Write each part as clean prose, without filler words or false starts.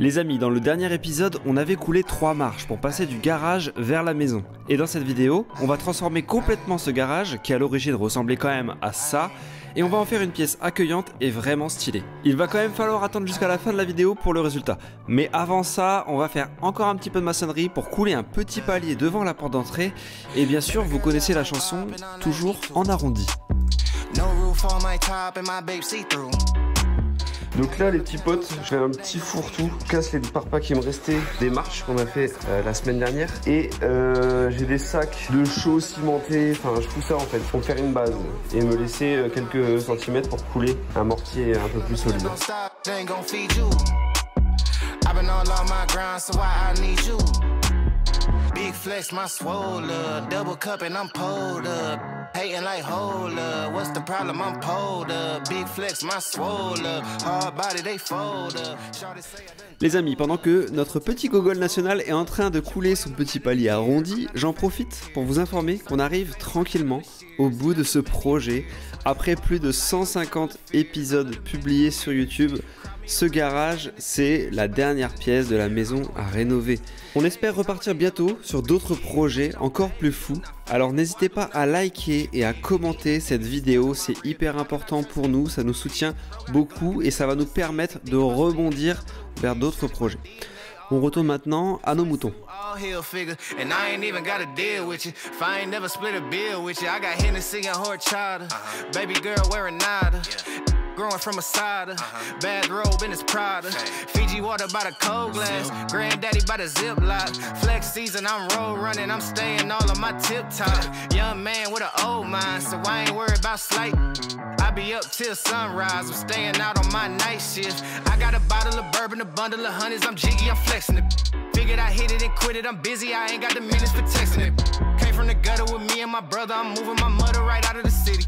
Les amis, dans le dernier épisode, on avait coulé 3 marches pour passer du garage vers la maison. Et dans cette vidéo, on va transformer complètement ce garage, qui à l'origine ressemblait quand même à ça, et on va en faire une pièce accueillante et vraiment stylée. Il va quand même falloir attendre jusqu'à la fin de la vidéo pour le résultat. Mais avant ça, on va faire encore un petit peu de maçonnerie pour couler un petit palier devant la porte d'entrée. Et bien sûr, vous connaissez la chanson, toujours en arrondi. Donc là les petits potes, je fais un petit fourre-tout, casse les pare-pas qui me restaient des marches qu'on a fait la semaine dernière. Et j'ai des sacs de chaux cimentés, enfin je pousse ça en fait pour faire une base et me laisser quelques centimètres pour couler un mortier un peu plus solide. Big flex, my swole up, double cup and I'm pulled up. Hating like hold up, what's the problem? I'm pulled up. Big flex, my swole up, hard body they fold up. Les amis, pendant que notre petit gogol national est en train de couler son petit palier arrondi, j'en profite pour vous informer qu'on arrive tranquillement au bout de ce projet. Après plus de 150 épisodes publiés sur YouTube, ce garage, c'est la dernière pièce de la maison à rénover. On espère repartir bientôt sur d'autres projets encore plus fous. Alors n'hésitez pas à liker et à commenter cette vidéo, c'est hyper important pour nous, ça nous soutient beaucoup et ça va nous permettre de rebondir vers d'autres projets. On retourne maintenant à nos moutons. Growing from a cider, bad robe in his Prada, Fiji water by the cold glass, granddaddy by the ziplock, flex season I'm road running, I'm staying all on my tip top, young man with an old mind, so I ain't worried about slight, I be up till sunrise, I'm staying out on my night shift, I got a bottle of bourbon, a bundle of honeys, I'm jiggy, I'm flexing it, figured I hit it and quit it, I'm busy, I ain't got the minutes for texting it, came from the gutter with me and my brother, I'm moving my mother right out of the city.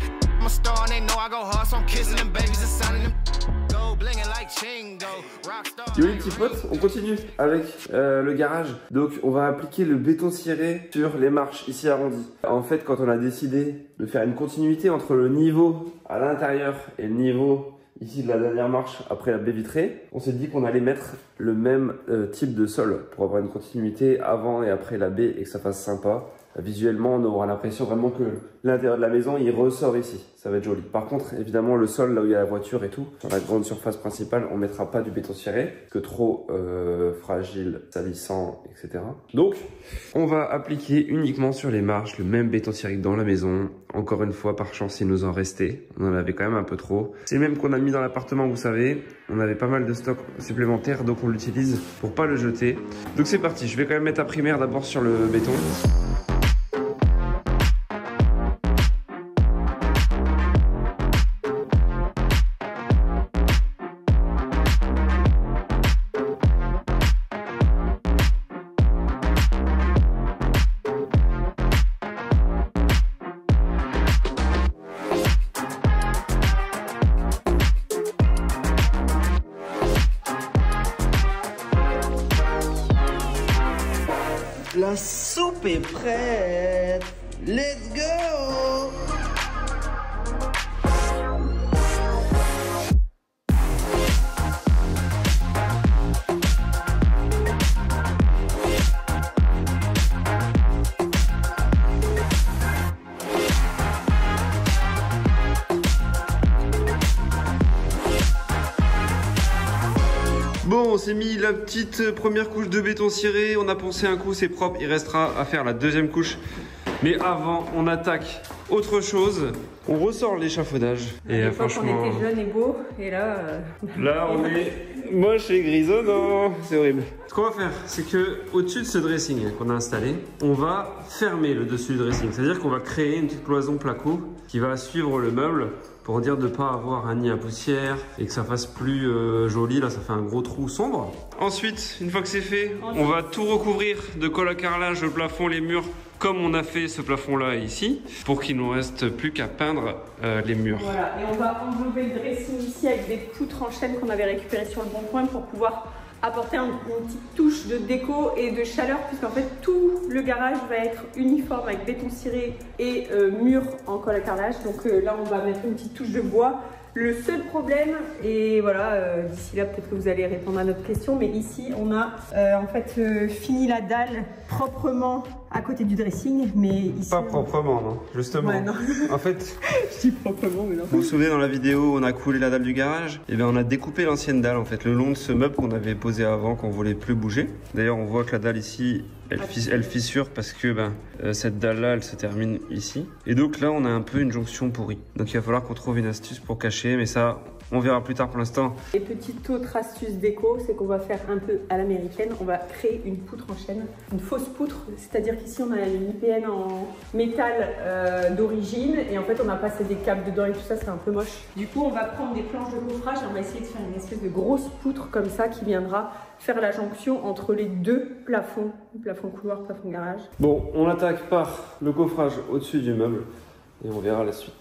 Yo les petits potes, on continue avec le garage. Donc on va appliquer le béton ciré sur les marches ici arrondies. En fait, quand on a décidé de faire une continuité entre le niveau à l'intérieur et le niveau ici de la dernière marche après la baie vitrée, on s'est dit qu'on allait mettre le même type de sol pour avoir une continuité avant et après la baie et que ça fasse sympa. Visuellement, on aura l'impression vraiment que l'intérieur de la maison, il ressort ici. Ça va être joli. Par contre, évidemment, le sol, là où il y a la voiture et tout, sur la grande surface principale, on mettra pas du béton ciré, que trop fragile, salissant, etc. Donc, on va appliquer uniquement sur les marches le même béton ciré que dans la maison. Encore une fois, par chance, il nous en restait. On en avait quand même un peu trop. C'est le même qu'on a mis dans l'appartement, vous savez. On avait pas mal de stock supplémentaire, donc on l'utilise pour pas le jeter. Donc c'est parti. Je vais quand même mettre la primaire d'abord sur le béton. La soupe est prête. Let's go! Bon, on s'est mis la petite première couche de béton ciré, on a poncé un coup, c'est propre, il restera à faire la deuxième couche. Mais avant, on attaque autre chose. On ressort l'échafaudage. Et franchement, on était jeune et beau, et là... Là, on est moche et grisonnant. C'est horrible. Ce qu'on va faire, c'est que au-dessus de ce dressing qu'on a installé, on va fermer le dessus du dressing. C'est-à-dire qu'on va créer une petite cloison placo qui va suivre le meuble pour dire de ne pas avoir un nid à poussière et que ça fasse plus joli. Là, ça fait un gros trou sombre. Ensuite, une fois que c'est fait, on va tout recouvrir de colle à carrelage, le plafond, les murs, comme on a fait ce plafond-là ici, pour qu'il ne nous reste plus qu'à peindre les murs. Voilà, et on va envelopper le dressing ici avec des poutres en chêne qu'on avait récupérées sur le bon coin pour pouvoir apporter une petite touche de déco et de chaleur, puisqu'en fait tout le garage va être uniforme avec béton ciré et mur en colle à carrelage. Donc là on va mettre une petite touche de bois Le seul problème, et voilà, d'ici là peut-être que vous allez répondre à notre question, mais ici on a en fait fini la dalle proprement à côté du dressing, mais ici... Pas proprement, non, justement. Ouais, non. En fait, je dis proprement, mais non. vous vous souvenez dans la vidéo où on a coulé la dalle du garage? Et bien on a découpé l'ancienne dalle en fait, le long de ce meuble qu'on avait posé avant, qu'on voulait plus bouger. D'ailleurs on voit que la dalle ici, elle fissure parce que cette dalle là, elle se termine ici. Et donc là on a un peu une jonction pourrie. Donc il va falloir qu'on trouve une astuce pour cacher, mais ça on verra plus tard pour l'instant. Et petite autre astuce déco, c'est qu'on va faire un peu à l'américaine, on va créer une poutre en chaîne, une fausse poutre, c'est-à-dire qu'ici on a une IPN en métal d'origine et en fait on a passé des câbles dedans et tout ça, c'est un peu moche. Du coup on va prendre des planches de coffrage et on va essayer de faire une espèce de grosse poutre comme ça qui viendra faire la jonction entre les deux plafonds, plafond couloir, plafond garage. Bon, on attaque par le coffrage au-dessus du meuble et on verra la suite.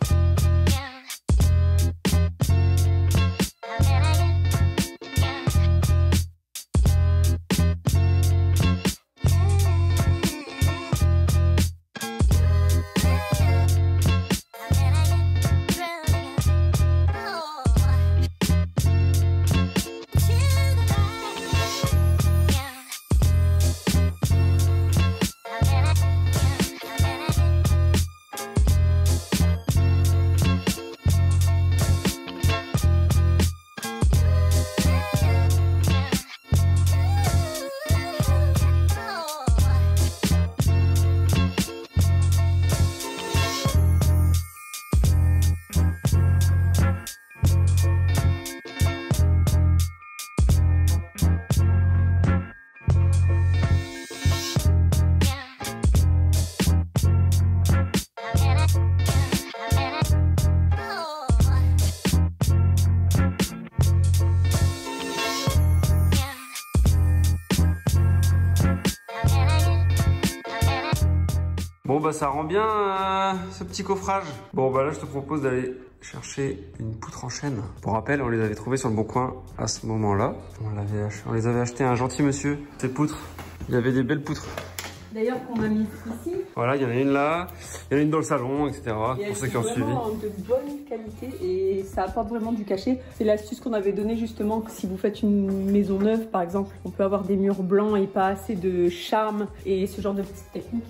Bon bah ça rend bien ce petit coffrage. Bon bah là je te propose d'aller chercher une poutre en chaîne. Pour rappel, on les avait trouvés sur le Bon Coin à ce moment-là. On les avait achetés à un gentil monsieur. Ces poutres, il y avait des belles poutres. D'ailleurs qu'on a mis ici. Voilà, il y en a une là, il y en a une dans le salon, etc. Et pour ceux qui ont suivi. Vraiment de bonne qualité et ça apporte vraiment du cachet. C'est l'astuce qu'on avait donnée justement que si vous faites une maison neuve par exemple, on peut avoir des murs blancs et pas assez de charme et ce genre de petites techniques.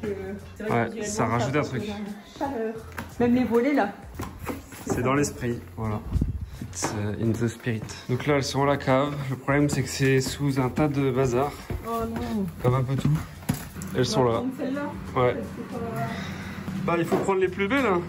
C'est vrai que ça rajoute un truc. Chaleur. Même les volets là. C'est dans l'esprit, voilà. It's in the spirit. Donc là elles sont à la cave. Le problème c'est que c'est sous un tas de bazar. Oh non. Comme un peu tout. Elles sont là. Ouais. Bah il faut prendre les plus belles hein.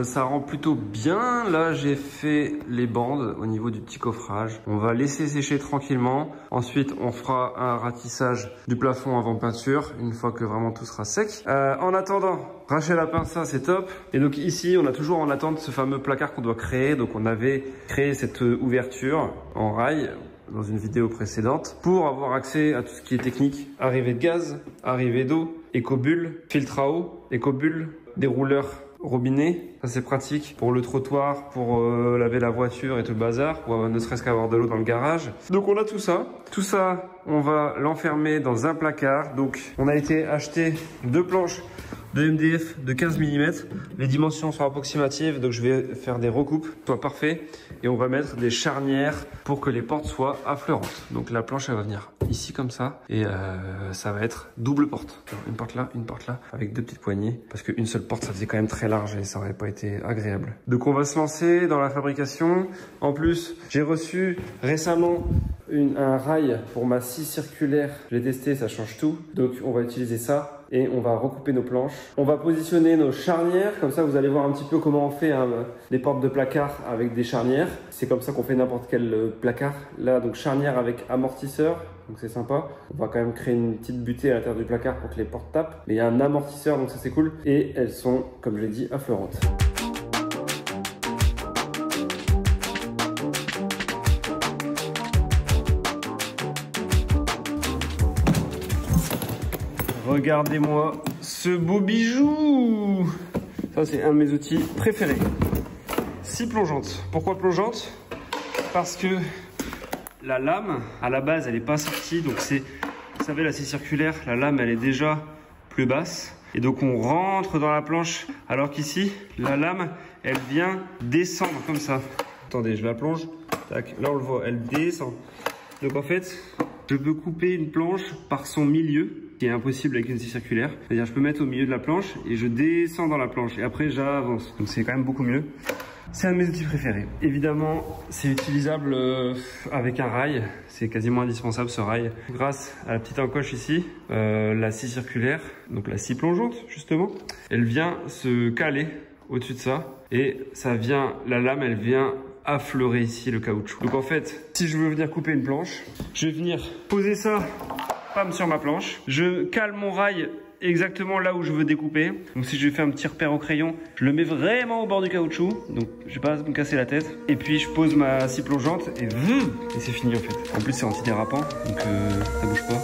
Ça rend plutôt bien. Là, j'ai fait les bandes au niveau du petit coffrage. On va laisser sécher tranquillement. Ensuite, on fera un ratissage du plafond avant peinture, une fois que vraiment tout sera sec. En attendant, racher la pince, ça c'est top. Et donc ici, on a toujours en attente ce fameux placard qu'on doit créer. Donc on avait créé cette ouverture en rail dans une vidéo précédente pour avoir accès à tout ce qui est technique. Arrivée de gaz, arrivée d'eau, écobulle, filtre à eau, écobulle, dérouleur robinet, ça c'est pratique pour le trottoir, pour laver la voiture et tout le bazar, ou ne serait-ce qu'avoir de l'eau dans le garage. Donc on a tout ça. Tout ça, on va l'enfermer dans un placard. Donc on a été acheter 2 planches de MDF de 15 mm. Les dimensions sont approximatives, donc je vais faire des recoupes, soit parfait. Et on va mettre des charnières pour que les portes soient affleurantes. Donc la planche, elle va venir ici comme ça. Et ça va être double porte. Une porte là, avec 2 petites poignées. Parce qu'une seule porte, ça faisait quand même très large et ça aurait pas été agréable. Donc on va se lancer dans la fabrication. En plus, j'ai reçu récemment un rail pour ma scie circulaire. Je l'ai testé, ça change tout. Donc on va utiliser ça. Et on va recouper nos planches. On va positionner nos charnières. Comme ça, vous allez voir un petit peu comment on fait les portes de placard avec des charnières. C'est comme ça qu'on fait n'importe quel placard. Là, donc charnière avec amortisseur. Donc c'est sympa. On va quand même créer une petite butée à l'intérieur du placard pour que les portes tapent. Mais il y a un amortisseur, donc ça c'est cool. Et elles sont, comme je l'ai dit, affleurantes. Regardez-moi ce beau bijou. Ça, c'est un de mes outils préférés. Scie plongeante. Pourquoi plongeante? Parce que la lame, à la base, elle n'est pas sortie. Donc c'est, vous savez, la scie circulaire, la lame, elle est déjà plus basse. Et donc on rentre dans la planche. Alors qu'ici, la lame, elle vient descendre comme ça. Attendez, je la plonge. Tac, là on le voit, elle descend. Donc en fait, je peux couper une planche par son milieu, qui est impossible avec une scie circulaire. C'est-à-dire je peux mettre au milieu de la planche et je descends dans la planche. Et après j'avance. Donc c'est quand même beaucoup mieux. C'est un de mes outils préférés. Évidemment, c'est utilisable avec un rail. C'est quasiment indispensable ce rail. Grâce à la petite encoche ici, la scie circulaire, donc la scie plongeante justement, elle vient se caler au-dessus de ça. Et ça vient, la lame, elle vient affleurer ici le caoutchouc. Donc en fait, si je veux venir couper une planche, je vais venir poser ça, pam, sur ma planche. Je cale mon rail exactement là où je veux découper. Donc si je fais un petit repère au crayon, je le mets vraiment au bord du caoutchouc. Donc je vais pas me casser la tête. Et puis je pose ma scie plongeante et c'est fini en fait. En plus c'est antidérapant, donc ça bouge pas.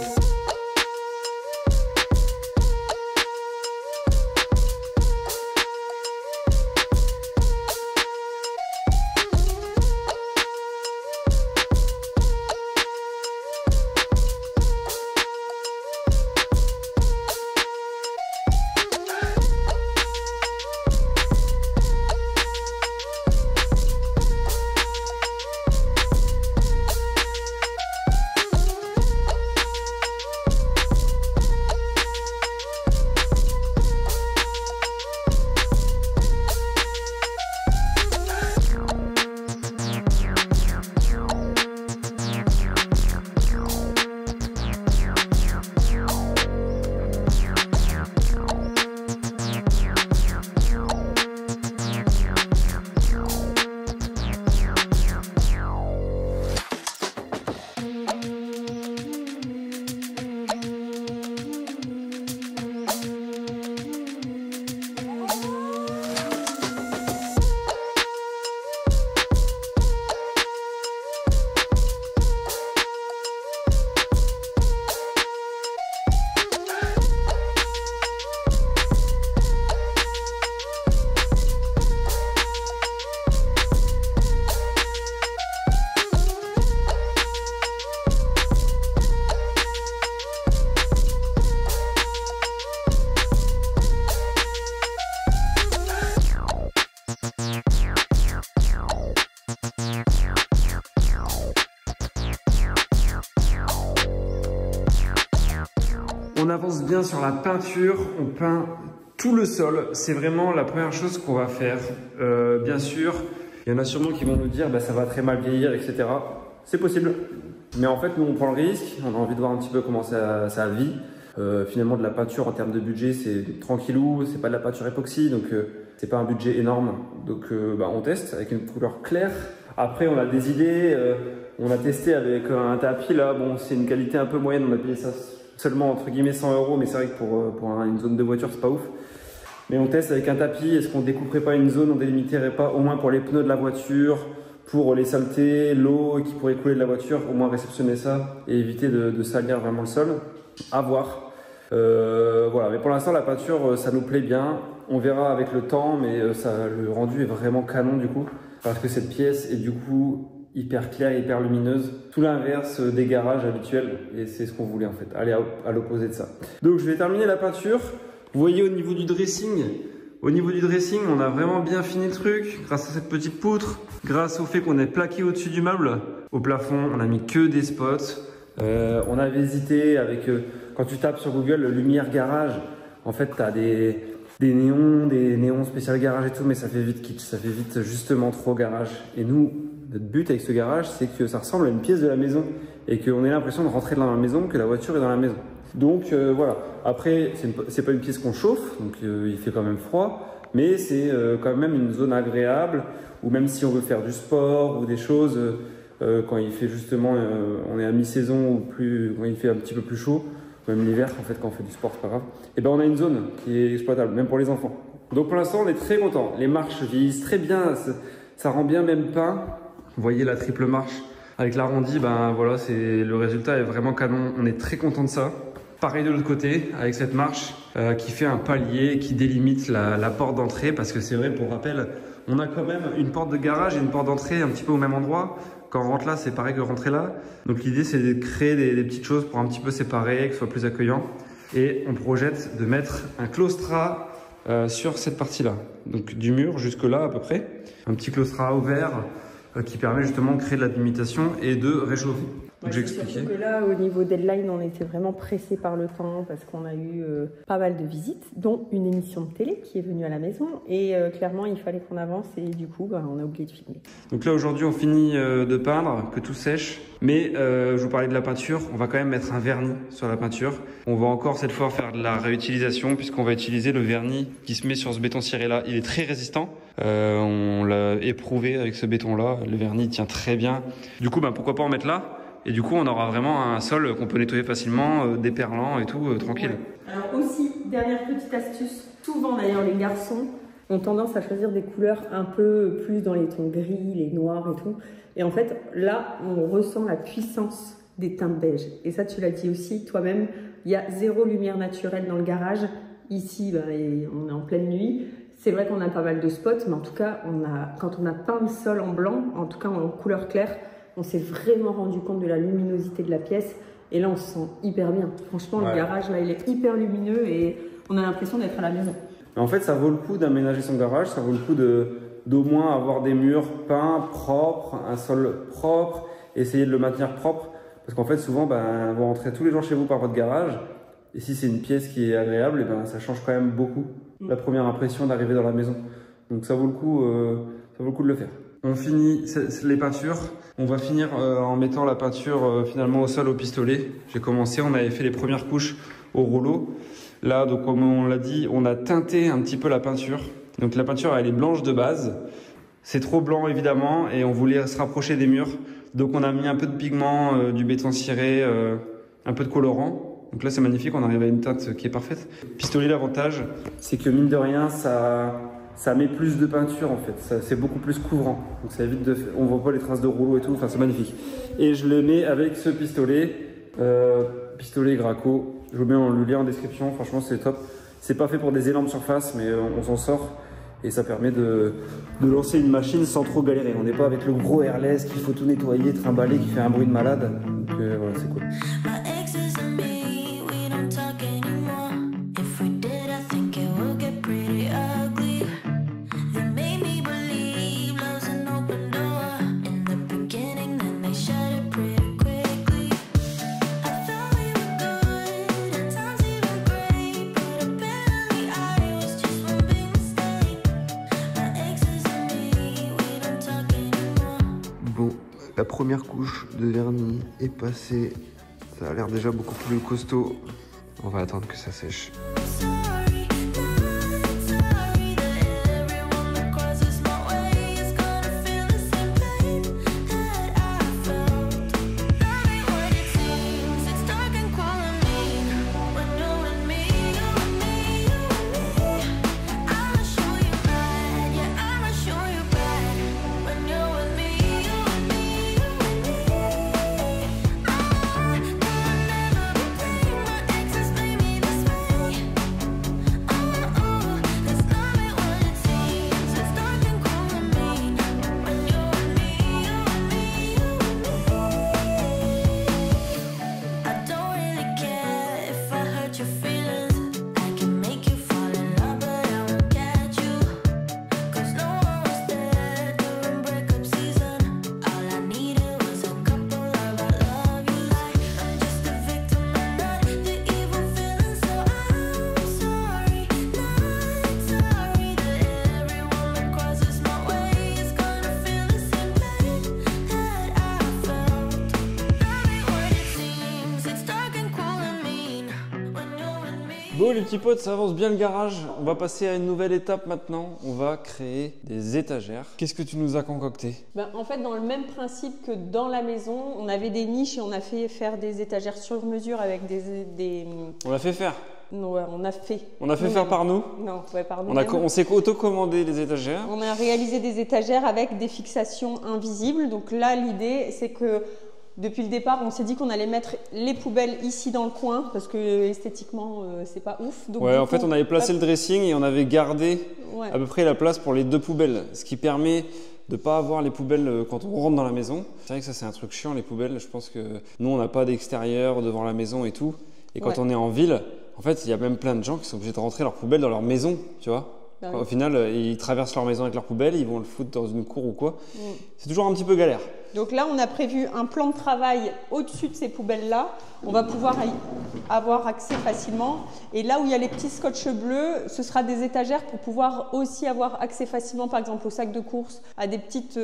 On avance bien sur la peinture, on peint tout le sol. C'est vraiment la première chose qu'on va faire. Bien sûr, il y en a sûrement qui vont nous dire bah, ça va très mal vieillir, etc. C'est possible. Mais en fait, nous, on prend le risque. On a envie de voir un petit peu comment ça vit. Finalement, de la peinture en termes de budget, c'est tranquillou. C'est pas de la peinture époxy, donc c'est pas un budget énorme. Donc bah, on teste avec une couleur claire. Après, on a des idées. On a testé avec un tapis là. Bon, c'est une qualité un peu moyenne. On a payé ça seulement entre guillemets 100 €, mais c'est vrai que pour une zone de voiture, c'est pas ouf. Mais on teste avec un tapis. Est-ce qu'on découperait pas une zone, on délimiterait pas au moins pour les pneus de la voiture, pour les saletés, l'eau qui pourrait couler de la voiture, au moins réceptionner ça et éviter de salir vraiment le sol. À voir. Voilà, mais pour l'instant la peinture ça nous plaît bien. On verra avec le temps, mais le rendu est vraiment canon du coup, parce que cette pièce est du coup hyper claire, hyper lumineuse, tout l'inverse des garages habituels, et c'est ce qu'on voulait en fait, aller à l'opposé de ça. Donc je vais terminer la peinture. Vous voyez au niveau du dressing, on a vraiment bien fini le truc grâce à cette petite poutre, grâce au fait qu'on ait plaqué au-dessus du meuble. Au plafond, on a mis que des spots. On avait hésité avec, quand tu tapes sur Google lumière garage, en fait tu as des néons spécial garage et tout, mais ça fait vite kitsch, ça fait vite justement trop garage. Et nous, notre but avec ce garage, c'est que ça ressemble à une pièce de la maison et qu'on ait l'impression de rentrer dans la maison, que la voiture est dans la maison. Donc voilà, après c'est pas une pièce qu'on chauffe, donc il fait quand même froid, mais c'est quand même une zone agréable, ou même si on veut faire du sport ou des choses, quand il fait justement, on est à mi-saison ou plus, quand il fait un petit peu plus chaud, même l'hiver en fait quand on fait du sport c'est pas grave, et ben on a une zone qui est exploitable, même pour les enfants. Donc pour l'instant on est très content, les marches vieillissent très bien, ça rend bien même peint. Vous voyez la triple marche avec l'arrondi, ben voilà, le résultat est vraiment canon, on est très content de ça. Pareil de l'autre côté, avec cette marche qui fait un palier, qui délimite la porte d'entrée, parce que c'est vrai, pour rappel, on a quand même une porte de garage et une porte d'entrée un petit peu au même endroit. Quand on rentre là, c'est pareil que rentrer là. Donc l'idée, c'est de créer des petites choses pour un petit peu séparer, que ce soit plus accueillant. Et on projette de mettre un claustrat sur cette partie-là. Donc du mur jusque là à peu près. Un petit claustrat ouvert qui permet justement de créer de la délimitation et de réchauffer. Donc j'ai expliqué. Surtout que là, au niveau deadline, on était vraiment pressé par le temps parce qu'on a eu pas mal de visites, dont une émission de télé qui est venue à la maison. Et clairement, il fallait qu'on avance et du coup, on a oublié de filmer. Donc là, aujourd'hui, on finit de peindre, que tout sèche. Mais je vous parlais de la peinture, on va quand même mettre un vernis sur la peinture. On va encore cette fois faire de la réutilisation puisqu'on va utiliser le vernis qui se met sur ce béton ciré là. Il est très résistant. On l'a éprouvé avec ce béton là. Le vernis tient très bien. Du coup, pourquoi pas en mettre là? Et du coup, on aura vraiment un sol qu'on peut nettoyer facilement, déperlant et tout, tranquille. Ouais. Alors aussi, dernière petite astuce, souvent d'ailleurs les garçons ont tendance à choisir des couleurs un peu plus dans les tons gris, les noirs et tout. Et en fait, là, on ressent la puissance des teintes beiges. Et ça, tu l'as dit aussi toi-même, il y a zéro lumière naturelle dans le garage. Ici, on est en pleine nuit. C'est vrai qu'on a pas mal de spots, mais en tout cas, quand on a peint le sol en blanc, en tout cas en couleur claire, on s'est vraiment rendu compte de la luminosité de la pièce. Et là, on se sent hyper bien. Franchement, le garage, là, il est hyper lumineux et on a l'impression d'être à la maison. En fait, ça vaut le coup d'aménager son garage. Ça vaut le coup d'au moins avoir des murs peints, propres, un sol propre, essayer de le maintenir propre. Parce qu'en fait, souvent, vous rentrez tous les jours chez vous par votre garage. Et si c'est une pièce qui est agréable, ça change quand même beaucoup la première impression d'arriver dans la maison. Donc ça vaut le coup de le faire. On finit les peintures. On va finir en mettant la peinture finalement au sol au pistolet. J'ai commencé, on avait fait les premières couches au rouleau. Là, donc comme on l'a dit, on a teinté un petit peu la peinture. Donc la peinture, elle est blanche de base. C'est trop blanc évidemment et on voulait se rapprocher des murs. Donc on a mis un peu de pigment, du béton ciré, un peu de colorant. Donc là c'est magnifique, on arrive à une teinte qui est parfaite. Pistolet, l'avantage, c'est que mine de rien, ça met plus de peinture en fait, c'est beaucoup plus couvrant. Donc ça évite on voit pas les traces de rouleau et tout, enfin c'est magnifique. Et je le mets avec ce pistolet, pistolet Graco. Je vous mets le lien en description, franchement c'est top. C'est pas fait pour des énormes surfaces, mais on s'en sort. Et ça permet de lancer une machine sans trop galérer. On n'est pas avec le gros airless qu'il faut tout nettoyer, trimballer, qui fait un bruit de malade. Donc voilà, c'est cool. Bon, la première couche de vernis est passée. Ça a l'air déjà beaucoup plus costaud. On va attendre que ça sèche. Bon les petits potes, ça avance bien le garage. On va passer à une nouvelle étape maintenant. On va créer des étagères. Qu'est-ce que tu nous as concocté? En fait, dans le même principe que dans la maison, on avait des niches et on a fait faire des étagères sur mesure avec des... On l'a fait faire? Non, ouais, on a fait. On a fait faire par nous? Non, ouais, par nous. On s'est auto-commandé les étagères. On a réalisé des étagères avec des fixations invisibles. Donc là, l'idée, c'est que Depuis le départ, on s'est dit qu'on allait mettre les poubelles ici dans le coin parce que esthétiquement, c'est pas ouf. Donc, ouais, en coup, fait, on avait placé le dressing et on avait gardé ouais. à peu près la place pour les 2 poubelles, ce qui permet de ne pas avoir les poubelles quand on rentre dans la maison. C'est vrai que ça, c'est un truc chiant, les poubelles. Je pense que nous, on n'a pas d'extérieur devant la maison et tout. Et quand on est en ville, en fait, il y a même plein de gens qui sont obligés de rentrer leurs poubelles dans leur maison, tu vois. Ben oui. Au final, ils traversent leur maison avec leurs poubelles, ils vont le foutre dans une cour ou quoi. C'est toujours un petit peu galère. Donc là, on a prévu un plan de travail au-dessus de ces poubelles-là. On va pouvoir y avoir accès facilement. Et là où il y a les petits scotch bleus, ce sera des étagères pour pouvoir aussi avoir accès facilement, par exemple, au sac de course, à des petites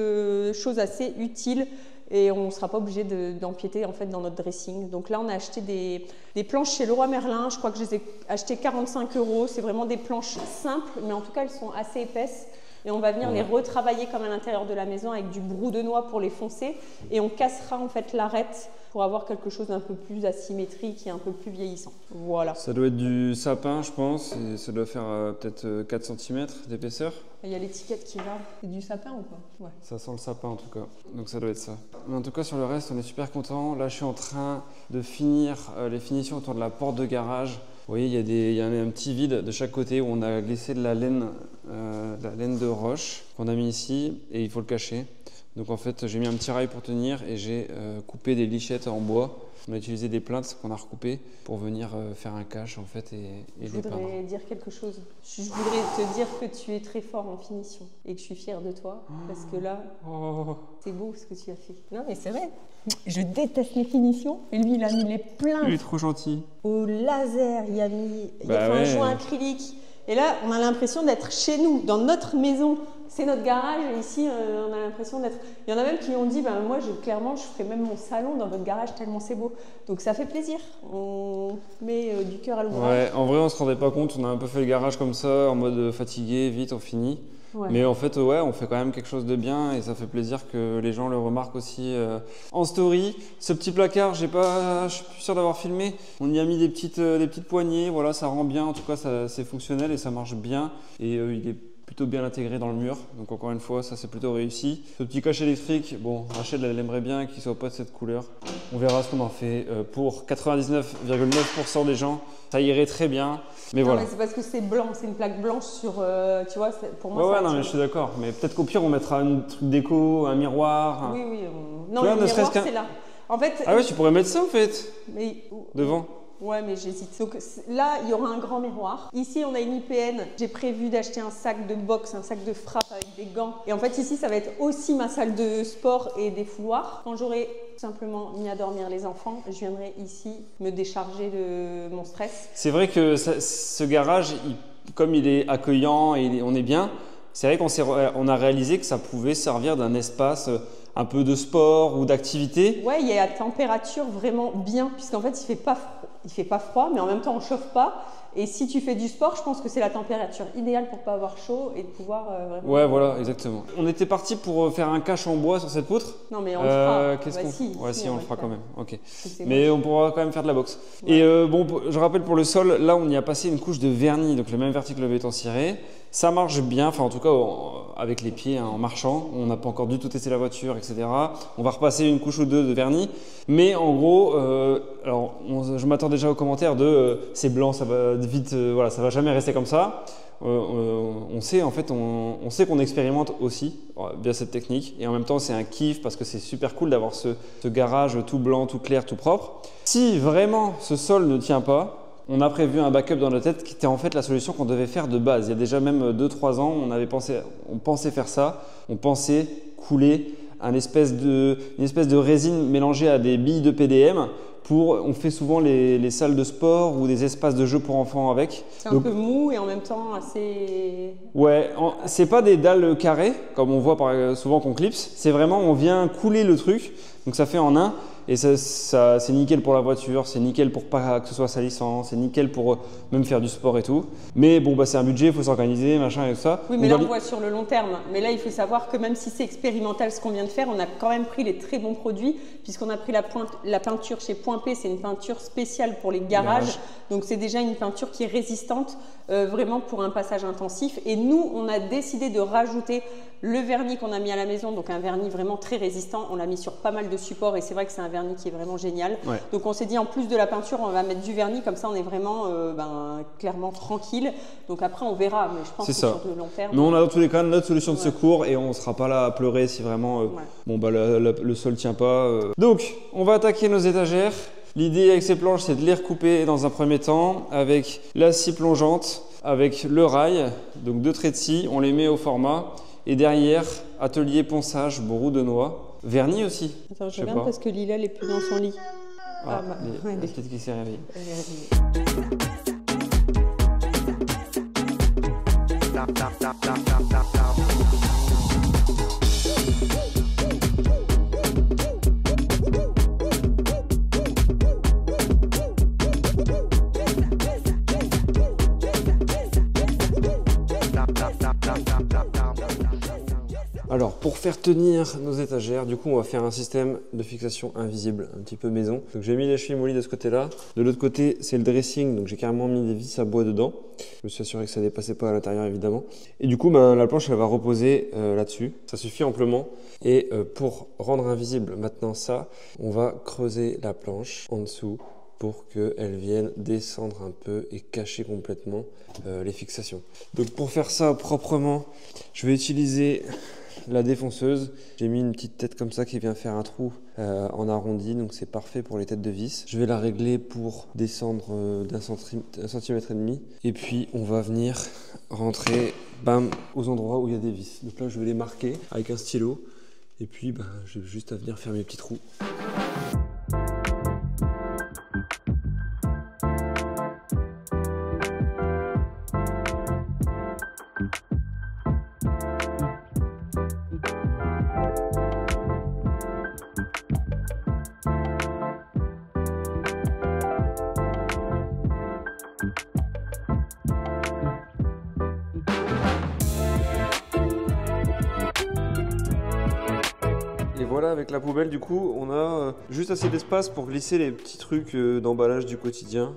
choses assez utiles. Et on ne sera pas obligé d'empiéter en fait, dans notre dressing. Donc là, on a acheté des planches chez Leroy Merlin. Je crois que je les ai achetées 45 €. C'est vraiment des planches simples, mais en tout cas, elles sont assez épaisses. Et on va venir les retravailler comme à l'intérieur de la maison avec du brou de noix pour les foncer. Et on cassera en fait l'arête pour avoir quelque chose d'un peu plus asymétrique et un peu plus vieillissant. Voilà. Ça doit être du sapin, je pense. Et ça doit faire peut-être 4 cm d'épaisseur. Il y a l'étiquette qui va. C'est du sapin ou pas? Ouais. Ça sent le sapin en tout cas, donc ça doit être ça. Mais en tout cas sur le reste on est super content. Là je suis en train de finir les finitions autour de la porte de garage. Vous voyez il y a un petit vide de chaque côté où on a glissé de la laine de roche qu'on a mis ici et il faut le cacher. Donc en fait j'ai mis un petit rail pour tenir et j'ai coupé des lichettes en bois. On a utilisé des plaintes qu'on a recoupées pour venir faire un cache en fait et Je voudrais dire quelque chose. Je voudrais te dire que tu es très fort en finition et que je suis fière de toi parce que là, c'est beau ce que tu as fait. Non mais c'est vrai. Je déteste les finitions et lui il a mis les plaintes. Il est trop gentil. Au laser, il a fait un ouais. joint acrylique. Et là, on a l'impression d'être chez nous, dans notre maison. C'est notre garage et ici, on a l'impression d'être... Il y en a même qui ont dit, moi, clairement, je ferai même mon salon dans votre garage tellement c'est beau. Donc ça fait plaisir. On met du cœur à l'ouvrage. Ouais, en vrai, on se rendait pas compte. On a un peu fait le garage comme ça, en mode fatigué, vite, on finit. Ouais. Mais en fait, ouais, on fait quand même quelque chose de bien et ça fait plaisir que les gens le remarquent aussi en story. Ce petit placard, je suis plus sûr d'avoir filmé. On y a mis des petites poignées, voilà, ça rend bien. En tout cas, c'est fonctionnel et ça marche bien. Et il est plutôt bien intégré dans le mur. Donc encore une fois, ça c'est plutôt réussi. Ce petit cache électrique, bon, Rachel elle aimerait bien qu'il soit pas de cette couleur. On verra ce qu'on en fait. Pour 99,9% des gens, ça irait très bien. Mais non, voilà. Mais c'est parce que c'est blanc, c'est une plaque blanche sur, tu vois, pour moi. Ouais, non, mais je suis d'accord. Mais peut-être qu'au pire, on mettra un truc déco, un miroir. Oui. Non, le miroir, c'est là. En fait. Ah ouais, tu pourrais mettre ça en fait. Mais devant. Ouais, mais j'hésite. Donc là, il y aura un grand miroir. Ici, on a une IPN. J'ai prévu d'acheter un sac de boxe, un sac de frappe avec des gants. Et en fait, ici, ça va être aussi ma salle de sport et des fouloirs. Quand j'aurai simplement mis à dormir les enfants, je viendrai ici me décharger de mon stress. C'est vrai que ce garage, comme il est accueillant et on est bien, c'est vrai qu'on a réalisé que ça pouvait servir d'un espace un peu de sport ou d'activité. Ouais, il y a la température vraiment bien, puisqu'en fait, il fait pas froid, mais en même temps, on chauffe pas. Et si tu fais du sport, je pense que c'est la température idéale pour pas avoir chaud et de pouvoir vraiment... Ouais, voilà, exactement. On était parti pour faire un cache en bois sur cette poutre. Non, mais on le fera. Si, on le fera quand même. Ok. Mais on pourra quand même faire de la boxe. Ouais. Et bon, je rappelle pour le sol, là, on y a passé une couche de vernis, donc le même vernis que le béton ciré. Ça marche bien, enfin en tout cas avec les pieds en marchant. On n'a pas encore du tout testé la voiture, etc. On va repasser une couche ou deux de vernis. Mais en gros, je m'attends déjà aux commentaires de c'est blanc, ça va vite, voilà, ça va jamais rester comme ça. On sait qu'on expérimente aussi via cette technique et en même temps c'est un kiff parce que c'est super cool d'avoir ce garage tout blanc, tout clair, tout propre. Si vraiment ce sol ne tient pas, on a prévu un backup dans notre tête qui était en fait la solution qu'on devait faire de base. Il y a déjà même 2-3 ans, on pensait faire ça. On pensait couler une espèce de résine mélangée à des billes de PDM. On fait souvent les salles de sport ou des espaces de jeux pour enfants avec. C'est un peu mou et en même temps assez... Ouais, c'est pas des dalles carrées comme on voit souvent qu'on clipse. C'est vraiment, on vient couler le truc, donc ça fait en un. Et ça c'est nickel pour la voiture, c'est nickel pour pas que ce soit salissant, c'est nickel pour même faire du sport et tout. Mais bon, c'est un budget, il faut s'organiser, machin et tout ça. Oui, mais là on voit sur le long terme. Mais là, il faut savoir que même si c'est expérimental ce qu'on vient de faire, on a quand même pris les très bons produits puisqu'on a pris la peinture chez Point P, c'est une peinture spéciale pour les garages. Donc c'est déjà une peinture qui est résistante vraiment pour un passage intensif. Et nous, on a décidé de rajouter Le vernis qu'on a mis à la maison, donc un vernis vraiment très résistant, on l'a mis sur pas mal de supports et c'est vrai que c'est un vernis qui est vraiment génial. Ouais. Donc on s'est dit en plus de la peinture, on va mettre du vernis, comme ça on est vraiment clairement tranquille. Donc après on verra, mais je pense que sur le long terme. Mais on a dans tous les cas notre solution de secours et on ne sera pas là à pleurer si vraiment le sol tient pas. Donc on va attaquer nos étagères. L'idée avec ces planches, c'est de les recouper dans un premier temps avec la scie plongeante, avec le rail, donc 2 traits de scie, on les met au format. Et derrière, atelier ponçage, brou de noix, vernis aussi. Attends, je regarde parce que Lila n'est plus dans son lit. Peut-être qu'il s'est réveillé. Alors, pour faire tenir nos étagères, du coup, on va faire un système de fixation invisible, un petit peu maison. Donc, j'ai mis les chevilles mollies de ce côté-là. De l'autre côté, c'est le dressing, donc j'ai carrément mis des vis à bois dedans. Je me suis assuré que ça ne dépassait pas à l'intérieur, évidemment. Et du coup, la planche, elle va reposer là-dessus. Ça suffit amplement. Et pour rendre invisible maintenant ça, on va creuser la planche en dessous pour qu'elle vienne descendre un peu et cacher complètement les fixations. Donc, pour faire ça proprement, je vais utiliser la défonceuse. J'ai mis une petite tête comme ça qui vient faire un trou en arrondi, donc c'est parfait pour les têtes de vis. Je vais la régler pour descendre d'1,5 centimètre. Et puis on va venir rentrer aux endroits où il y a des vis. Donc là je vais les marquer avec un stylo. Et puis j'ai juste à venir faire mes petits trous. Et voilà, avec la poubelle, du coup, on a juste assez d'espace pour glisser les petits trucs d'emballage du quotidien.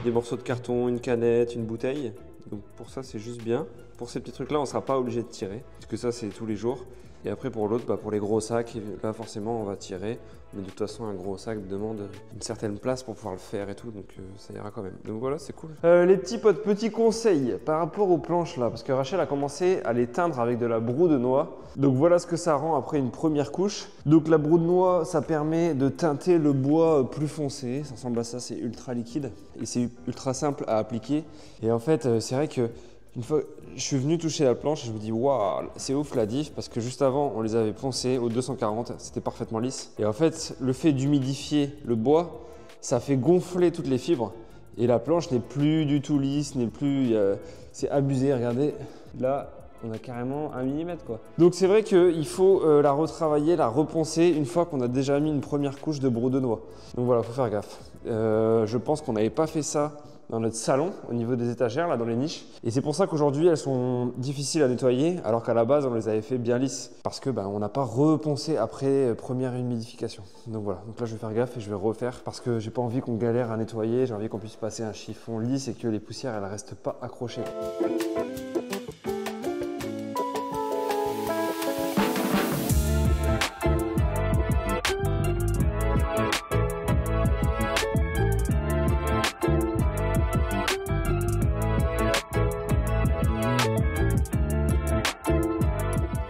Des morceaux de carton, une canette, une bouteille. Donc pour ça, c'est juste bien. Pour ces petits trucs-là, on ne sera pas obligé de tirer, parce que ça, c'est tous les jours. Et après, pour l'autre, pour les gros sacs, là, forcément, on va tirer. Mais de toute façon, un gros sac demande une certaine place pour pouvoir le faire et tout, donc ça ira quand même. Donc voilà, c'est cool. Les petits potes, petits conseils par rapport aux planches là, parce que Rachel a commencé à les teindre avec de la broue de noix. Donc voilà ce que ça rend après une première couche. Donc la broue de noix, ça permet de teinter le bois plus foncé. Ça ressemble à ça, c'est ultra liquide et c'est ultra simple à appliquer. Et en fait, c'est vrai que une fois, je suis venu toucher la planche et je me dis waouh, c'est ouf la diff, parce que juste avant, on les avait poncés au 240, c'était parfaitement lisse. Et en fait, le fait d'humidifier le bois, ça fait gonfler toutes les fibres et la planche n'est plus du tout lisse, c'est abusé. Regardez, là, on a carrément 1 mm quoi. Donc c'est vrai qu'il faut la retravailler, la reponcer une fois qu'on a déjà mis une première couche de broue de noix. Donc voilà, il faut faire gaffe. Je pense qu'on n'avait pas fait ça dans notre salon au niveau des étagères, là dans les niches. Et c'est pour ça qu'aujourd'hui elles sont difficiles à nettoyer alors qu'à la base on les avait fait bien lisses parce que on n'a pas reponcé après première humidification. Donc voilà, donc là je vais faire gaffe et je vais refaire parce que j'ai pas envie qu'on galère à nettoyer, j'ai envie qu'on puisse passer un chiffon lisse et que les poussières elles restent pas accrochées.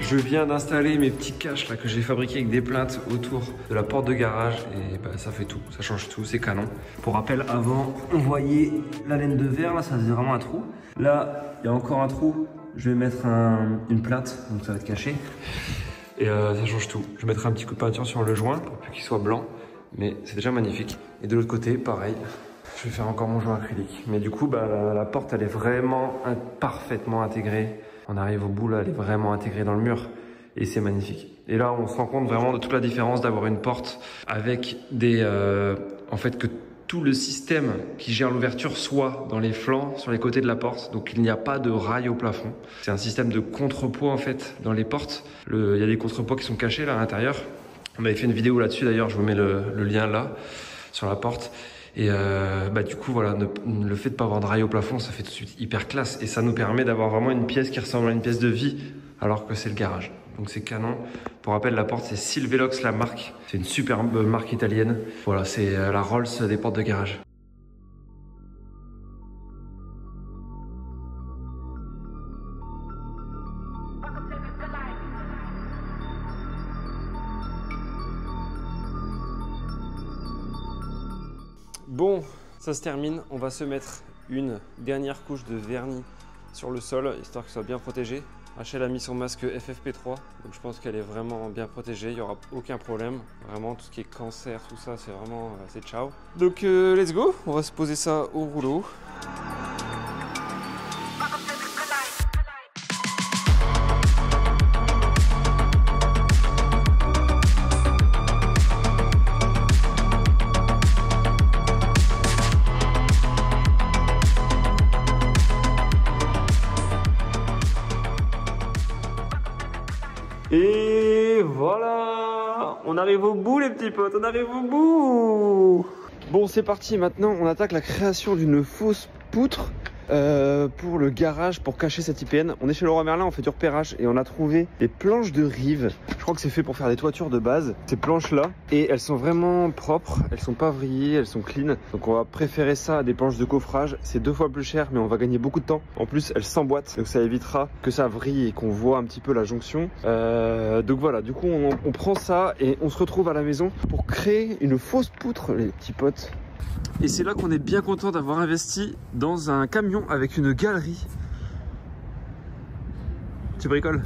Je viens d'installer mes petits caches là que j'ai fabriqués avec des plaintes autour de la porte de garage et ça fait tout, ça change tout, c'est canon. Pour rappel, avant on voyait la laine de verre, là ça faisait vraiment un trou. Là il y a encore un trou, je vais mettre une plainte, donc ça va être caché. Et ça change tout. Je mettrai un petit coup de peinture sur le joint pour qu'il soit blanc, mais c'est déjà magnifique. Et de l'autre côté, pareil, je vais faire encore mon joint acrylique. Mais du coup, la porte elle est vraiment parfaitement intégrée. On arrive au bout là, elle est vraiment intégrée dans le mur et c'est magnifique. Et là, on se rend compte vraiment de toute la différence d'avoir une porte avec en fait que tout le système qui gère l'ouverture soit dans les flancs, sur les côtés de la porte. Donc il n'y a pas de rail au plafond. C'est un système de contrepoids en fait dans les portes. Il y a des contrepoids qui sont cachés là à l'intérieur. On avait fait une vidéo là-dessus d'ailleurs, je vous mets le lien là sur la porte. Et du coup voilà, le fait de ne pas avoir de rail au plafond, ça fait tout de suite hyper classe et ça nous permet d'avoir vraiment une pièce qui ressemble à une pièce de vie alors que c'est le garage. donc c'est canon. Pour rappel, la porte c'est Silvelox la marque, c'est une superbe marque italienne. Voilà, c'est la Rolls des portes de garage. Bon, ça se termine, on va se mettre une dernière couche de vernis sur le sol, histoire que ce soit bien protégé. Rachel a mis son masque FFP3, donc je pense qu'elle est vraiment bien protégée, il n'y aura aucun problème. Vraiment, tout ce qui est cancer, tout ça, c'est vraiment, c'est ciao. Donc let's go, on va se poser ça au rouleau. Et voilà, on arrive au bout les petits potes, on arrive au bout. Bon, c'est parti, maintenant on attaque la création d'une fausse poutre pour le garage, pour cacher cette IPN. On est chez Leroy Merlin, on fait du repérage et on a trouvé des planches de rive. Je crois que c'est fait pour faire des toitures de base, ces planches là, et elles sont vraiment propres, elles sont pas vrillées, elles sont clean. Donc on va préférer ça à des planches de coffrage. C'est 2 fois plus cher, mais on va gagner beaucoup de temps. En plus elles s'emboîtent, donc ça évitera que ça vrille et qu'on voit un petit peu la jonction. Donc voilà, du coup on prend ça et on se retrouve à la maison pour créer une fausse poutre, les petits potes. Et c'est là qu'on est bien content d'avoir investi dans un camion avec une galerie. Tu bricoles?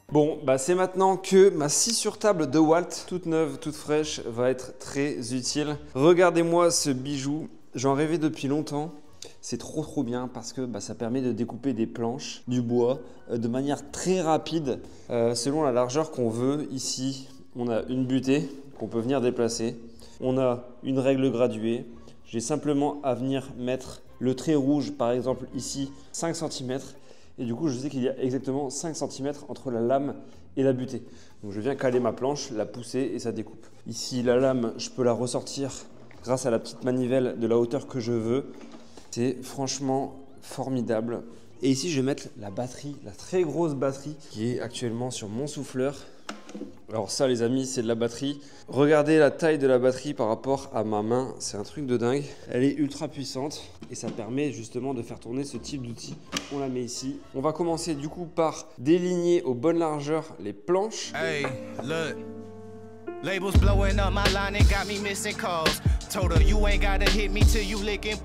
Bon, bah c'est maintenant que ma scie sur table de Walt, toute neuve, toute fraîche, va être très utile. Regardez-moi ce bijou, j'en rêvais depuis longtemps. C'est trop bien parce que ça permet de découper des planches, du bois, de manière très rapide, selon la largeur qu'on veut. Ici, on a une butée qu'on peut venir déplacer. On a une règle graduée. J'ai simplement à venir mettre le trait rouge, par exemple ici, 5 cm. Et du coup, je sais qu'il y a exactement 5 cm entre la lame et la butée. Donc je viens caler ma planche, la pousser et ça découpe. Ici, la lame, je peux la ressortir grâce à la petite manivelle de la hauteur que je veux. C'est franchement formidable. Et ici, je vais mettre la batterie, la très grosse batterie qui est actuellement sur mon souffleur. Alors ça, les amis, c'est de la batterie. Regardez la taille de la batterie par rapport à ma main. C'est un truc de dingue. Elle est ultra puissante et ça permet justement de faire tourner ce type d'outil. On la met ici. On va commencer du coup par déligner aux bonnes largeurs les planches. Hey, look. Labels blowing up my line and got me missing calls. Told her you ain't gotta hit me till you licking.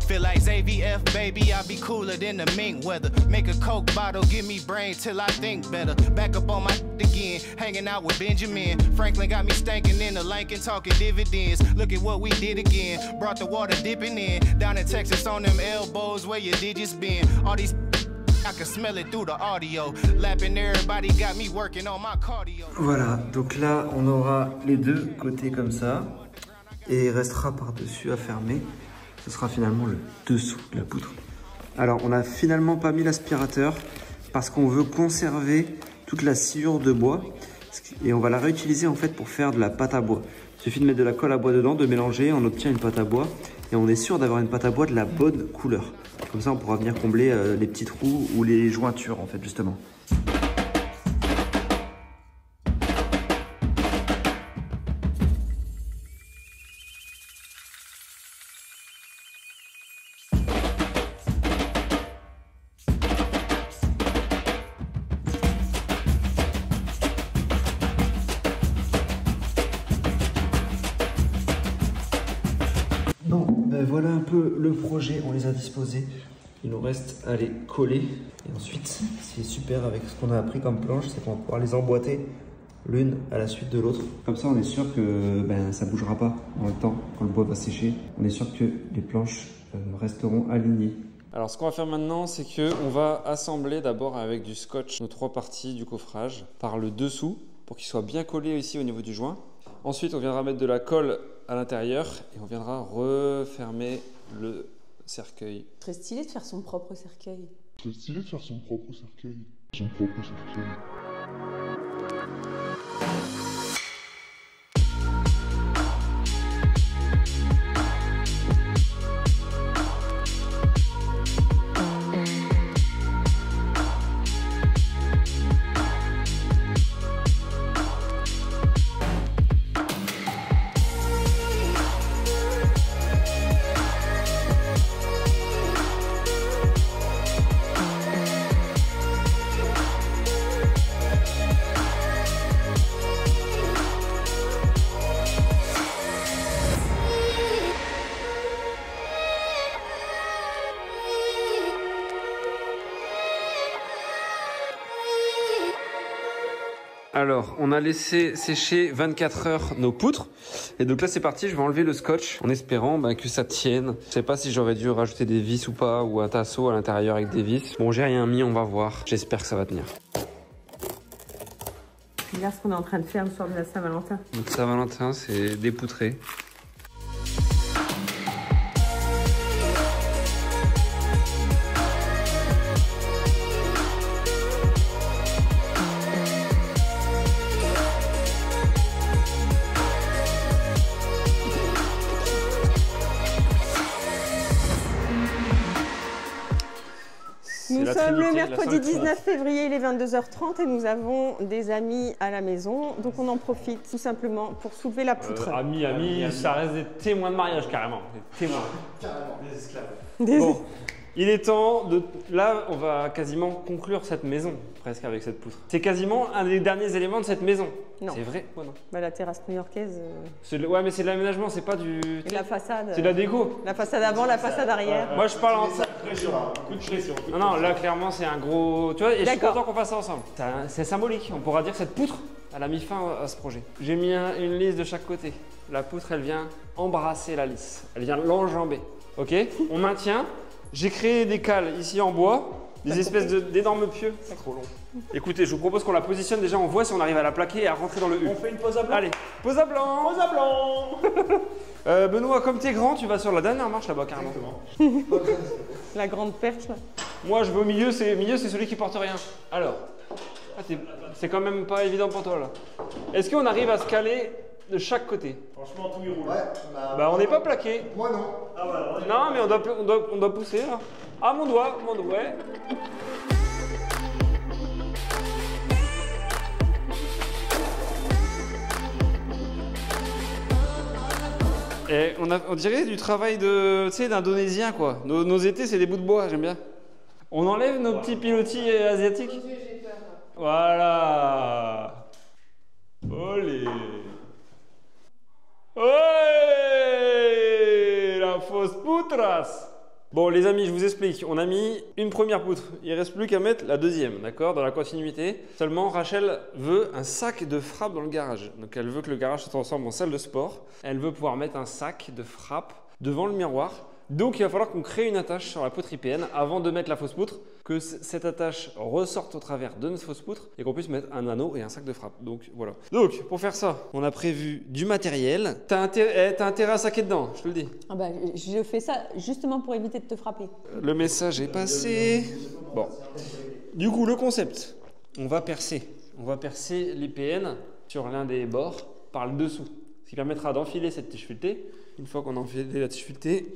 Feel like ZVF, baby, I be cooler than the mink weather. Make a Coke bottle, give me brain till I think better. Back up on my again, hanging out with Benjamin. Franklin got me stankin' in the Lincoln, talking dividends. Look at what we did again. Brought the water dipping in. Down in Texas on them elbows where your digits been. All these I can smell it through the audio. Lapping everybody got me working on my cardio. Voilà, donc là, on aura les deux côtés comme ça. Et il restera par-dessus à fermer. Ce sera finalement le dessous de la poutre. Alors, on n'a finalement pas mis l'aspirateur parce qu'on veut conserver toute la sciure de bois et on va la réutiliser en fait pour faire de la pâte à bois. Il suffit de mettre de la colle à bois dedans, de mélanger, on obtient une pâte à bois et on est sûr d'avoir une pâte à bois de la bonne couleur. Comme ça, on pourra venir combler les petits trous ou les jointures en fait justement. Bon, ben voilà un peu le projet, on les a disposés. Il nous reste à les coller. Et ensuite, ce qui est super avec ce qu'on a appris comme planche, c'est qu'on va pouvoir les emboîter l'une à la suite de l'autre. Comme ça, on est sûr que ça ne bougera pas dans le temps, quand le bois va sécher. On est sûr que les planches resteront alignées. Alors ce qu'on va faire maintenant, c'est qu'on va assembler d'abord avec du scotch nos 3 parties du coffrage par le dessous pour qu'il soit bien collé ici au niveau du joint. Ensuite, on viendra mettre de la colle à l'intérieur et on viendra refermer le cercueil. Très stylé de faire son propre cercueil. C'est stylé de faire son propre cercueil. Son propre cercueil. Alors, on a laissé sécher 24 heures nos poutres. Et donc là, c'est parti. Je vais enlever le scotch en espérant que ça tienne. Je sais pas si j'aurais dû rajouter des vis ou pas, ou un tasseau à l'intérieur avec des vis. Bon, j'ai rien mis, on va voir. J'espère que ça va tenir. Regarde ce qu'on est en train de faire le soir de la Saint-Valentin. Donc Saint-Valentin, c'est dépoutré. Nous sommes le mercredi 19 février, il est 22h30 et nous avons des amis à la maison. Donc on en profite tout simplement pour soulever la poutre. Amis, ça reste des témoins de mariage carrément. Des témoins. Carrément, des esclaves. Bon, il est temps de... Là, on va quasiment conclure cette maison, presque, avec cette poutre. C'est quasiment un des derniers éléments de cette maison. Non. C'est vrai? Ouais, non. La terrasse new-yorkaise. Ouais, mais c'est de l'aménagement, c'est pas du... Et la façade. C'est de la déco. La façade avant, la façade arrière. Moi, je parle en... Coup de pression. Non, là, clairement, c'est un gros... Tu vois, et je suis content qu'on fasse ça ensemble. C'est symbolique. On pourra dire que cette poutre, elle a mis fin à ce projet. J'ai mis une lisse de chaque côté. La poutre, elle vient embrasser la lisse. Elle vient l'enjamber. Ok? On maintient. J'ai créé des cales ici en bois, des espèces d'énormes pieux. C'est trop long. Écoutez, je vous propose qu'on la positionne déjà, on voit si on arrive à la plaquer et à rentrer dans le U. On fait une pause à blanc. Allez, pose à blanc. Pause à blanc. Benoît, comme t'es grand, tu vas sur la dernière marche là-bas carrément. La grande perche là. Moi, je vais au milieu, c'est celui qui porte rien. Alors, c'est quand même pas évident pour toi là. Est-ce qu'on arrive à se caler de chaque côté? Franchement, tout y roule. Ouais. Bah, on n'est pas plaqué. Moi non. Ah voilà. Non, mais on doit pousser là. Ah, mon doigt, ouais. Et on dirait du travail de, tu sais, d'Indonésien quoi. Nos étés, c'est des bouts de bois, j'aime bien. On enlève nos petits pilotis asiatiques. Voilà. Olé. Ouais, la fausse poutras. Bon les amis, je vous explique, on a mis une première poutre, il ne reste plus qu'à mettre la deuxième, d'accord, dans la continuité. Seulement Rachel veut un sac de frappe dans le garage, donc elle veut que le garage se transforme en salle de sport. Elle veut pouvoir mettre un sac de frappe devant le miroir. Donc il va falloir qu'on crée une attache sur la poutre IPN avant de mettre la fausse poutre, que cette attache ressorte au travers de notre fausse poutre et qu'on puisse mettre un anneau et un sac de frappe. Donc voilà. Donc pour faire ça, on a prévu du matériel. T'as intérêt à saquer dedans, je te le dis. Ah bah, je fais ça justement pour éviter de te frapper. Le message est passé. Bon. Du coup, le concept, on va percer l'IPN sur l'un des bords par le dessous. Ce qui permettra d'enfiler cette tige filetée. Une fois qu'on a enfilé la tige filetée,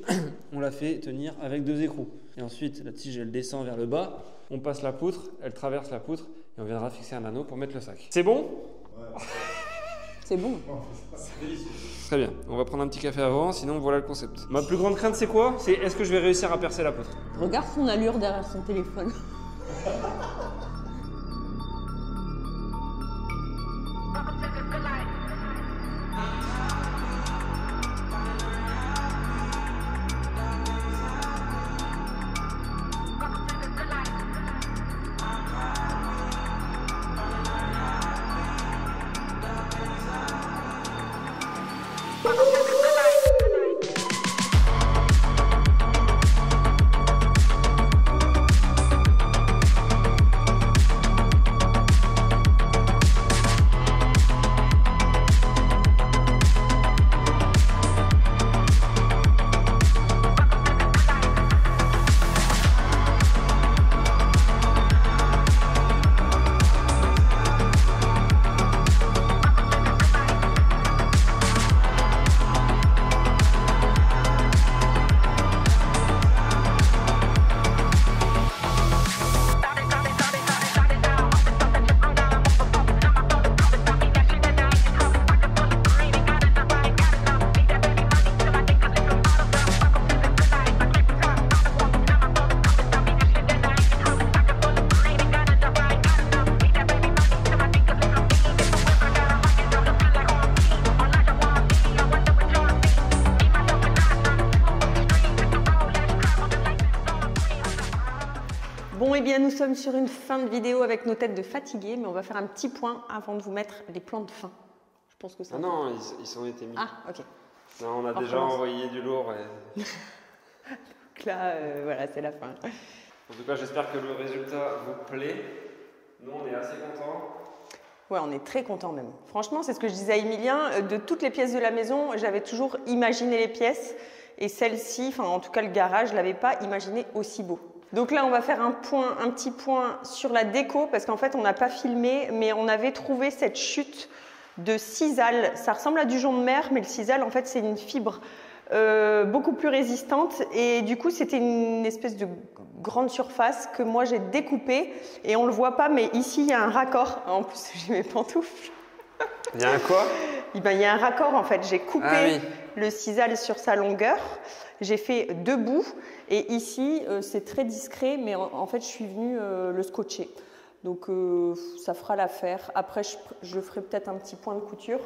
on la fait tenir avec deux écrous. Et ensuite, la tige, elle descend vers le bas. On passe la poutre, elle traverse la poutre et on viendra fixer un anneau pour mettre le sac. C'est bon? C'est bon. Très bien. On va prendre un petit café avant, sinon voilà le concept. Ma plus grande crainte, c'est quoi? C'est est-ce que je vais réussir à percer la poutre? Regarde son allure derrière son téléphone. sommes sur une fin de vidéo avec nos têtes de fatigués, mais on va faire un petit point avant de vous mettre les plans de fin. Je pense que ça. Ah non, ils ont été mis. Ah, ok. Non, on a déjà recommence. envoyé du lourd. Et... Donc là, voilà, c'est la fin. En tout cas, j'espère que le résultat vous plaît. Nous, on est assez contents. Ouais, on est très contents même. Franchement, c'est ce que je disais à Emilien. De toutes les pièces de la maison, j'avais toujours imaginé les pièces. Et celle-ci, enfin en tout cas le garage, je ne l'avais pas imaginé aussi beau. Donc là, on va faire un petit point sur la déco. Parce qu'en fait, on n'a pas filmé, mais on avait trouvé cette chute de sisal. Ça ressemble à du jonc de mer, mais le sisal, en fait, c'est une fibre beaucoup plus résistante. Et du coup, c'était une espèce de grande surface que moi, j'ai découpée. Et on ne le voit pas, mais ici, il y a un raccord. En plus, j'ai mes pantoufles. Il y a un quoi? Il y a un raccord, en fait. J'ai coupé le sisal sur sa longueur. J'ai fait 2 bouts. Et ici, c'est très discret, mais en fait, je suis venue le scotcher. Donc, ça fera l'affaire. Après, je ferai peut-être un petit point de couture.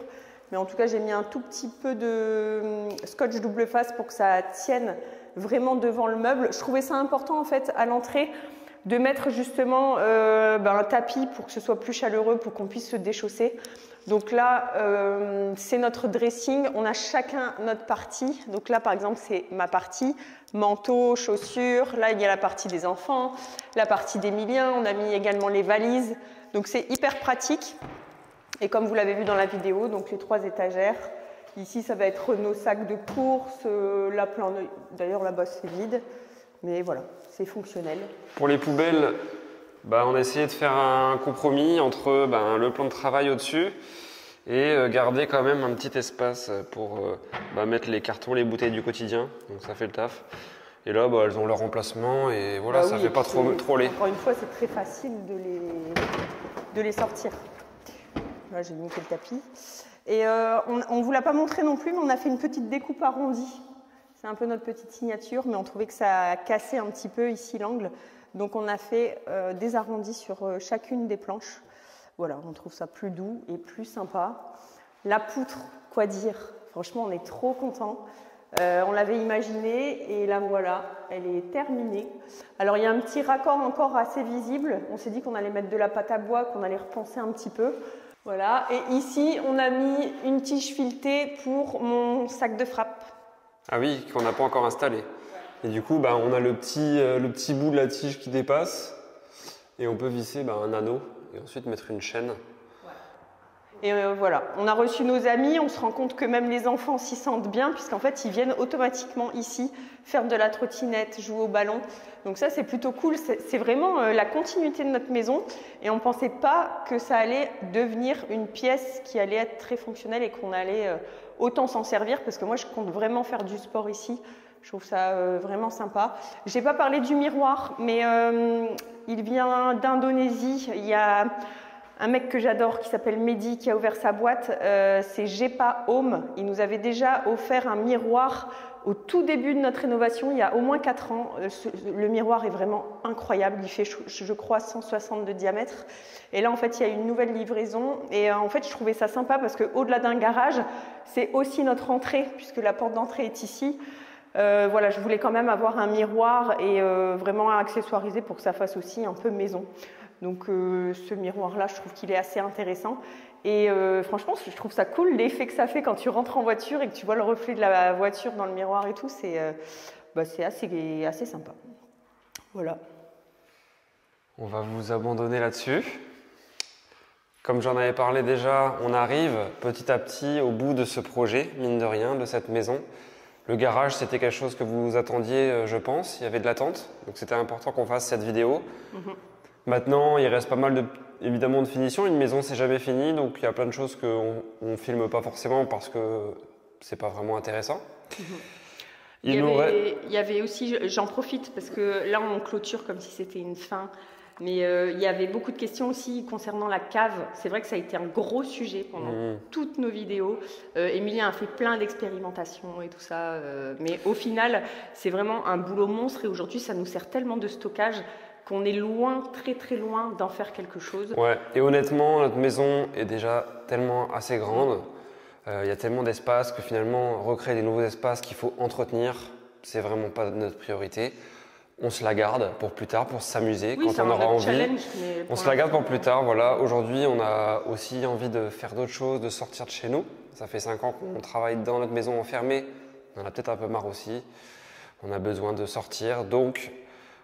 Mais en tout cas, j'ai mis un tout petit peu de scotch double face pour que ça tienne vraiment devant le meuble. Je trouvais ça important, en fait, à l'entrée, de mettre justement un tapis pour que ce soit plus chaleureux, pour qu'on puisse se déchausser. Donc là, c'est notre dressing. On a chacun notre partie. Donc là, par exemple, c'est ma partie. Manteau, chaussures. Là, il y a la partie des enfants, la partie d'Emilien. On a mis également les valises. Donc c'est hyper pratique. Et comme vous l'avez vu dans la vidéo, donc les 3 étagères. Ici, ça va être nos sacs de course. Là, d'ailleurs, là-bas, c'est vide. Mais voilà, c'est fonctionnel. Pour les poubelles, on a essayé de faire un compromis entre le plan de travail au-dessus et garder quand même un petit espace pour mettre les cartons, les bouteilles du quotidien. Donc ça fait le taf. Et là, elles ont leur emplacement et voilà, ça fait pas trop laid. Encore une fois, c'est très facile de les sortir. Là, j'ai mis le tapis. Et on ne vous l'a pas montré non plus, mais on a fait une petite découpe arrondie. C'est un peu notre petite signature, mais on trouvait que ça cassait un petit peu ici l'angle. Donc on a fait des arrondis sur chacune des planches. Voilà, on trouve ça plus doux et plus sympa. La poutre, quoi dire? Franchement, on est trop contents. On l'avait imaginé et là voilà, elle est terminée. Alors il y a un petit raccord encore assez visible. On s'est dit qu'on allait mettre de la pâte à bois, qu'on allait repenser un petit peu. Voilà, et ici on a mis une tige filetée pour mon sac de frappe. Ah oui, qu'on n'a pas encore installé. Et du coup, on a le petit bout de la tige qui dépasse et on peut visser un anneau et ensuite mettre une chaîne. Et voilà, on a reçu nos amis, on se rend compte que même les enfants s'y sentent bien puisqu'en fait ils viennent automatiquement ici faire de la trottinette, jouer au ballon. Donc ça c'est plutôt cool, c'est vraiment la continuité de notre maison et on ne pensait pas que ça allait devenir une pièce qui allait être très fonctionnelle et qu'on allait autant s'en servir parce que moi je compte vraiment faire du sport ici. Je trouve ça vraiment sympa. Je n'ai pas parlé du miroir, mais il vient d'Indonésie. Il y a un mec que j'adore qui s'appelle Mehdi qui a ouvert sa boîte. C'est Jepa Home. Il nous avait déjà offert un miroir au tout début de notre rénovation, il y a au moins 4 ans. Le miroir est vraiment incroyable. Il fait, je crois, 160 de diamètre. Et là, en fait, il y a une nouvelle livraison. Et en fait, je trouvais ça sympa parce qu'au-delà d'un garage, c'est aussi notre entrée puisque la porte d'entrée est ici. Voilà, je voulais quand même avoir un miroir et vraiment accessoiriser pour que ça fasse aussi un peu maison. Donc ce miroir-là, je trouve qu'il est assez intéressant. Et franchement, je trouve ça cool, l'effet que ça fait quand tu rentres en voiture et que tu vois le reflet de la voiture dans le miroir et tout. C'est assez sympa. Voilà. On va vous abandonner là-dessus. Comme j'en avais parlé déjà, on arrive petit à petit au bout de ce projet, mine de rien, de cette maison. Le garage, c'était quelque chose que vous attendiez, je pense. Il y avait de l'attente, donc c'était important qu'on fasse cette vidéo. Maintenant, il reste pas mal évidemment de finition. Une maison, c'est jamais fini, donc il y a plein de choses qu'on ne filme pas forcément parce que c'est pas vraiment intéressant. Il y avait aussi, j'en profite parce que là on clôture comme si c'était une fin. Mais il y avait beaucoup de questions aussi concernant la cave. C'est vrai que ça a été un gros sujet pendant toutes nos vidéos. Emilien a fait plein d'expérimentations et tout ça. Mais au final, c'est vraiment un boulot monstre. Et aujourd'hui, ça nous sert tellement de stockage qu'on est loin, très très loin d'en faire quelque chose. Ouais, et honnêtement, notre maison est déjà tellement assez grande. Il y a tellement d'espace que finalement, recréer des nouveaux espaces qu'il faut entretenir, c'est vraiment pas notre priorité. on se la garde pour plus tard, pour s'amuser Oui, quand c'est on un aura envie. challenge, mais On pour se la garde l'instant, pour plus tard. Voilà. Aujourd'hui, on a aussi envie de faire d'autres choses, de sortir de chez nous. Ça fait 5 ans qu'on travaille dans notre maison enfermée. On en a peut-être un peu marre aussi. On a besoin de sortir. Donc,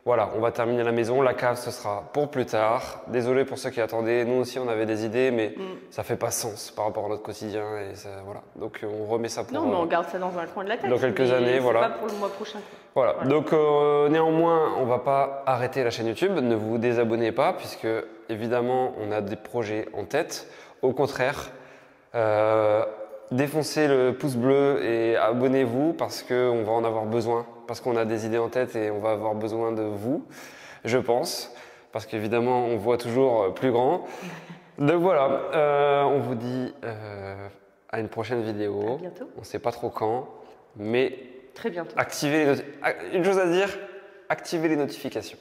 voilà, on va terminer la maison. La cave, ce sera pour plus tard. Désolé pour ceux qui attendaient. Nous aussi, on avait des idées, mais ça fait pas sens par rapport à notre quotidien. Et ça, voilà. Donc, on remet ça pour... Non, mais on garde ça dans un coin de la tête. dans quelques mais années, c'est voilà. pas pour le mois prochain. Voilà. Voilà. Donc néanmoins, on va pas arrêter la chaîne YouTube. Ne vous désabonnez pas, puisque évidemment, on a des projets en tête. Au contraire, défoncez le pouce bleu et abonnez-vous parce qu'on va en avoir besoin, parce qu'on a des idées en tête et on va avoir besoin de vous, je pense, parce qu'évidemment, on voit toujours plus grand. Donc voilà, on vous dit à une prochaine vidéo. À bientôt. On ne sait pas trop quand, mais Très bientôt. une chose à dire, activez les notifications.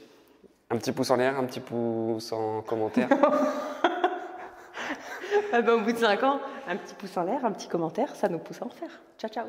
Un petit pouce en l'air, un petit pouce en commentaire. Ah ben, au bout de 5 ans, un petit pouce en l'air, un petit commentaire, ça nous pousse à en faire. Ciao, ciao.